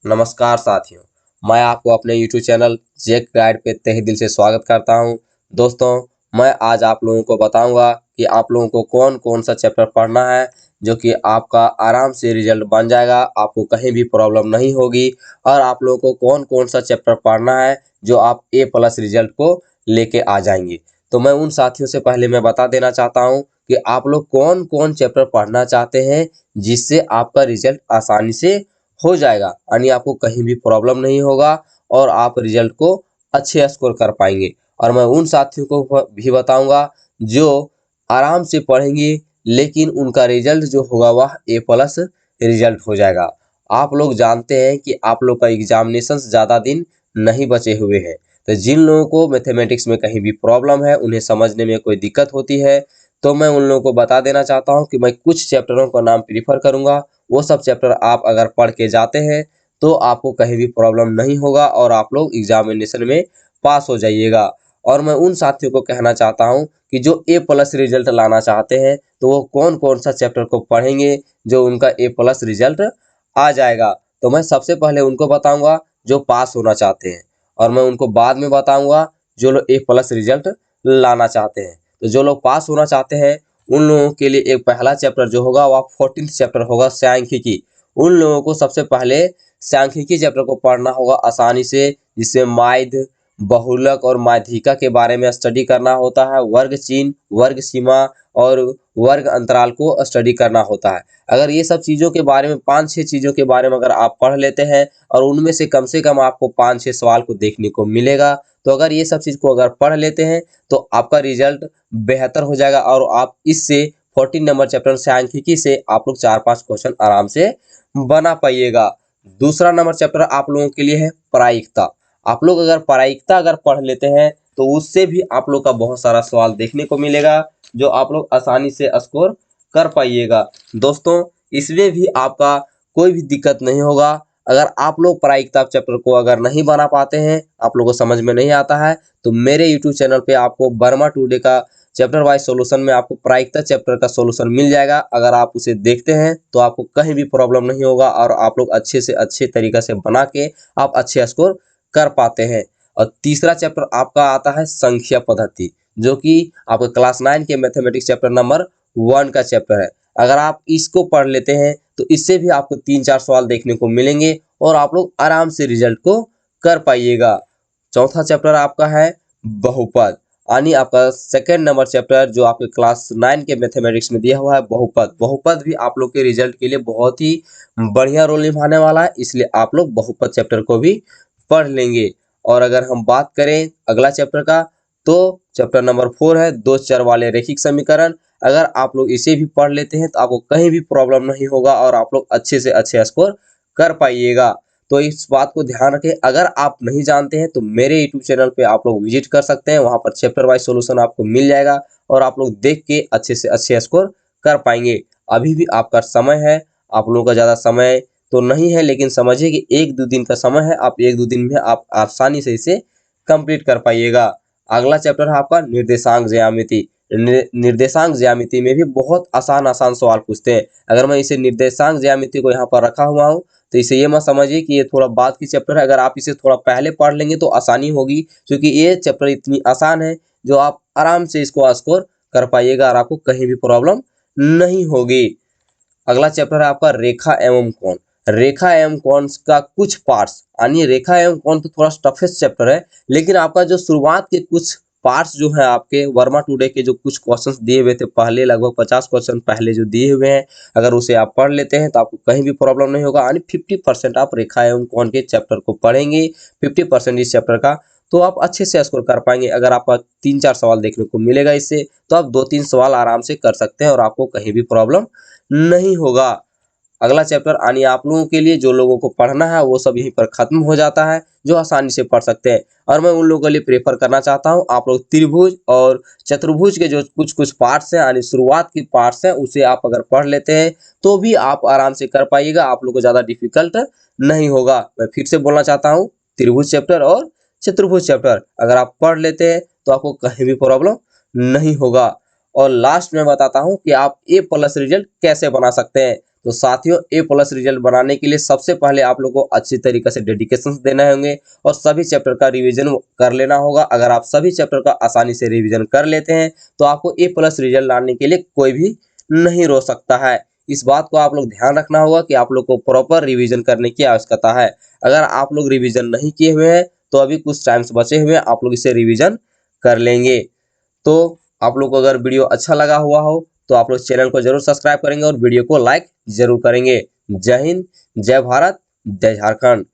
नमस्कार साथियों, मैं आपको अपने YouTube चैनल जेक गाइड पे तहे दिल से स्वागत करता हूं। दोस्तों, मैं आज आप लोगों को बताऊंगा कि आप लोगों को कौन कौन सा चैप्टर पढ़ना है जो कि आपका आराम से रिजल्ट बन जाएगा, आपको कहीं भी प्रॉब्लम नहीं होगी। और आप लोगों को कौन कौन सा चैप्टर पढ़ना है जो आप A+ रिजल्ट को लेके आ जाएंगे। तो मैं उन साथियों से पहले मैं बता देना चाहता हूँ कि आप लोग कौन कौन चैप्टर पढ़ना चाहते हैं जिससे आपका रिजल्ट आसानी से हो जाएगा, यानी आपको कहीं भी प्रॉब्लम नहीं होगा और आप रिजल्ट को अच्छे स्कोर कर पाएंगे। और मैं उन साथियों को भी बताऊंगा जो आराम से पढ़ेंगे लेकिन उनका रिजल्ट जो होगा वह A+ रिजल्ट हो जाएगा। आप लोग जानते हैं कि आप लोग का एग्जामिनेशन ज़्यादा दिन नहीं बचे हुए हैं, तो जिन लोगों को मैथमेटिक्स में कहीं भी प्रॉब्लम है, उन्हें समझने में कोई दिक्कत होती है, तो मैं उन लोगों को बता देना चाहता हूं कि मैं कुछ चैप्टरों का नाम प्रीफर करूंगा। वो सब चैप्टर आप अगर पढ़ के जाते हैं तो आपको कहीं भी प्रॉब्लम नहीं होगा और आप लोग एग्जामिनेशन में पास हो जाइएगा। और मैं उन साथियों को कहना चाहता हूं कि जो A+ रिजल्ट लाना चाहते हैं तो वो कौन कौन सा चैप्टर को पढ़ेंगे जो उनका A+ रिजल्ट आ जाएगा। तो मैं सबसे पहले उनको बताऊंगा जो पास होना चाहते हैं, और मैं उनको बाद में बताऊंगा जो लोग A+ रिजल्ट लाना चाहते हैं। तो जो लोग पास होना चाहते हैं उन लोगों के लिए एक पहला चैप्टर जो होगा वह 14th चैप्टर होगा, सांख्यिकी। उन लोगों को सबसे पहले सांख्यिकी चैप्टर को पढ़ना होगा आसानी से, जिससे माध्य, बहुलक और माध्यिका के बारे में स्टडी करना होता है, वर्ग चिन्ह, वर्ग सीमा और वर्ग अंतराल को स्टडी करना होता है। अगर ये सब चीज़ों के बारे में 5-6 चीज़ों के बारे में अगर आप पढ़ लेते हैं और उनमें से कम आपको 5-6 सवाल को देखने को मिलेगा, तो अगर ये सब चीज़ को अगर पढ़ लेते हैं तो आपका रिजल्ट बेहतर हो जाएगा और आप इससे 14 नंबर चैप्टर सांख्यिकी से आप लोग 4-5 क्वेश्चन आराम से बना पाइएगा। दूसरा नंबर चैप्टर आप लोगों के लिए है प्रायिकता। आप लोग अगर प्रायिकता अगर पढ़ लेते हैं तो उससे भी आप लोग का बहुत सारा सवाल देखने को मिलेगा जो आप लोग आसानी से स्कोर कर पाइएगा। दोस्तों, इसमें भी आपका कोई भी दिक्कत नहीं होगा। अगर आप लोग प्रायिकता चैप्टर को अगर नहीं बना पाते हैं, आप लोगों को समझ में नहीं आता है, तो मेरे यूट्यूब चैनल पे आपको वर्मा टुडे का चैप्टर वाइज सॉल्यूशन में आपको प्रायिकता चैप्टर का सॉल्यूशन मिल जाएगा। अगर आप उसे देखते हैं तो आपको कहीं भी प्रॉब्लम नहीं होगा और आप लोग अच्छे से अच्छे तरीके से बना के आप अच्छे स्कोर कर पाते हैं। और तीसरा चैप्टर आपका आता है संख्या पद्धति, जो कि आपका क्लास 9 के मैथमेटिक्स चैप्टर नंबर 1 का चैप्टर है। अगर आप इसको पढ़ लेते हैं तो इससे भी आपको 3-4 सवाल देखने को मिलेंगे और आप लोग आराम से रिजल्ट को कर पाइएगा। चौथा चैप्टर आपका है बहुपद, यानी आपका सेकंड नंबर चैप्टर जो आपके क्लास 9 के मैथमेटिक्स में दिया हुआ है बहुपद। बहुपद भी आप लोग के रिजल्ट के लिए बहुत ही बढ़िया रोल निभाने वाला है, इसलिए आप लोग बहुपद चैप्टर को भी पढ़ लेंगे। और अगर हम बात करें अगला चैप्टर का, तो चैप्टर नंबर 4 है दो चर वाले रैखिक समीकरण। अगर आप लोग इसे भी पढ़ लेते हैं तो आपको कहीं भी प्रॉब्लम नहीं होगा और आप लोग अच्छे से अच्छे स्कोर कर पाइएगा। तो इस बात को ध्यान रखें, अगर आप नहीं जानते हैं तो मेरे यूट्यूब चैनल पे आप लोग विजिट कर सकते हैं, वहां पर चैप्टर वाइज सॉल्यूशन आपको मिल जाएगा और आप लोग देख के अच्छे से अच्छे स्कोर कर पाएंगे। अभी भी आपका समय है, आप लोगों का ज़्यादा समय तो नहीं है, लेकिन समझिए कि 1-2 दिन का समय है, आप 1-2 दिन में आप आसानी से इसे कंप्लीट कर पाइएगा। अगला चैप्टर है आपका निर्देशांक ज्यामिति। निर्देशांक ज्यामिति में भी बहुत आसान आसान सवाल पूछते हैं। अगर मैं इसे निर्देशांक ज्यामिति को यहाँ पर रखा हुआ हूँ तो इसे ये मत समझिए कि ये थोड़ा बाद की चैप्टर है। अगर आप इसे थोड़ा पहले पढ़ लेंगे तो आसानी होगी, क्योंकि ये चैप्टर इतनी आसान है जो आप आराम से इसको स्कोर कर पाइएगा और आपको कहीं भी प्रॉब्लम नहीं होगी। अगला चैप्टर है आपका रेखा एवं कोण। रेखा एवं कोण का कुछ पार्ट्स, यानी रेखा एवं कोण तो थोड़ा टफेस्ट चैप्टर है, लेकिन आपका जो शुरुआत के कुछ पार्ट्स जो है आपके वर्मा टुडे के जो कुछ क्वेश्चंस दिए हुए थे पहले, लगभग 50 क्वेश्चन पहले जो दिए हुए हैं, अगर उसे आप पढ़ लेते हैं तो आपको कहीं भी प्रॉब्लम नहीं होगा। यानी 50% आप रेखा एवं कोण के चैप्टर को पढ़ेंगे, 50% इस चैप्टर का, तो आप अच्छे से स्कोर कर पाएंगे। अगर आपका 3-4 सवाल देखने को मिलेगा इससे, तो आप 2-3 सवाल आराम से कर सकते हैं और आपको कहीं भी प्रॉब्लम नहीं होगा। अगला चैप्टर यानी आप लोगों के लिए जो लोगों को पढ़ना है वो सब यहीं पर खत्म हो जाता है, जो आसानी से पढ़ सकते हैं। और मैं उन लोगों के लिए प्रेफर करना चाहता हूं आप लोग त्रिभुज और चतुर्भुज के जो कुछ कुछ पार्ट्स हैं, यानी शुरुआत की पार्ट्स हैं, उसे आप अगर पढ़ लेते हैं तो भी आप आराम से कर पाइएगा, आप लोग को ज़्यादा डिफिकल्ट नहीं होगा। मैं फिर से बोलना चाहता हूँ, त्रिभुज चैप्टर और चतुर्भुज चैप्टर अगर आप पढ़ लेते हैं तो आपको कहीं भी प्रॉब्लम नहीं होगा। और लास्ट में बताता हूं कि आप A+ रिजल्ट कैसे बना सकते हैं। तो साथियों ए प्लस रिजल्ट बनाने के लिए सबसे पहले आप लोग को अच्छी तरीके से डेडिकेशन देना होंगे और सभी चैप्टर का रिवीजन कर लेना होगा। अगर आप सभी चैप्टर का आसानी से रिवीजन कर लेते हैं तो आपको ए प्लस रिजल्ट लाने के लिए कोई भी नहीं रोक सकता है। इस बात को आप लोग ध्यान रखना होगा कि आप लोग को प्रॉपर रिवीजन करने की आवश्यकता है। अगर आप लोग रिवीजन नहीं किए हुए हैं तो अभी कुछ टाइम्स बचे हुए हैं, आप लोग इसे रिवीजन कर लेंगे। तो आप लोग को अगर वीडियो अच्छा लगा हुआ हो तो आप लोग चैनल को जरूर सब्सक्राइब करेंगे और वीडियो को लाइक जरूर करेंगे। जय हिंद, जय भारत, जय झारखंड।